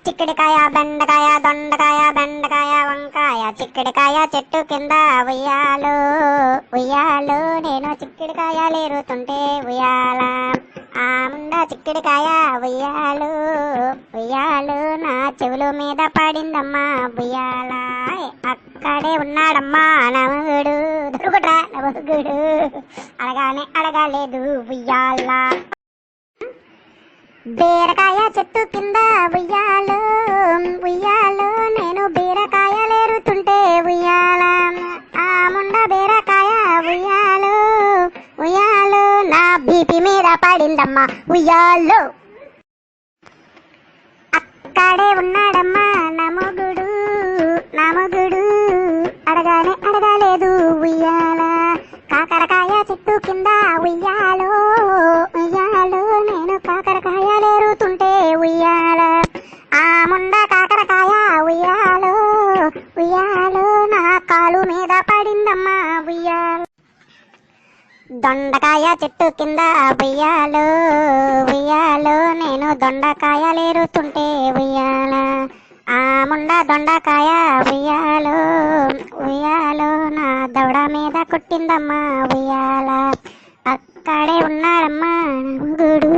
చిక్కుడికాయ బెండకాయ దొండకాయ బెండకాయ వంకాయ చిక్కుడికాయ చెట్టు కింద ఉయ్యాలు ఉయ్యాలు నేను చిక్కుడికాయలు ఏరుతుంటే ఉయ్యాల ఆ ముండా చిక్కుడికాయ ఉయ్యాలు ఉయ్యాలు నా చెవుల మీద పడిందమ్మా ఉయ్యాల అక్కడే ఉన్నాడమ్మా నమగుడు దొరుకుట్రా నమగుడు అడగానే అడగలేదు ఉయ్యాల బీరకాయ చెట్టు కింద ఉయ్యాలు ఉయ్యాలు నేను బీరకాయలేరుతుంటే ఉయ్యాల ఆ ముండ బీరకాయ ఉయ్యాలు ఉయ్యాలు నా బీపీ మీద పడిందమ్మా ఉయ్యాలు అక్కడే ఉన్నాడమ్మా నమగుడు నమగుడు అడగానే అడగలేదు ఉయ్యాల కాకరకాయ చెట్టు కింద ఉయ్యాలు ఉయ్యాలు నేను కాకరకాయలేరుతుంటే ఉయ్యాల ఆ ముండ కాకరకాయ ఉయ్యాలు ఉయ్యాలు నా కాలు మీద పడిందమ్మా ఉయ్యాల దొండకాయ చెట్టు కింద ఉయ్యాలు ఉయ్యాలు నేను దొండకాయలేరుతుంటే ఉయ్యాల ఆ ముండ దొండకాయ ఉయ్యాలు ఉయ్యాలు నా దవడ మీద కొట్టిందమ్మా ఉయ్యాల అక్కడే ఉన్నాడమ్మా గుడు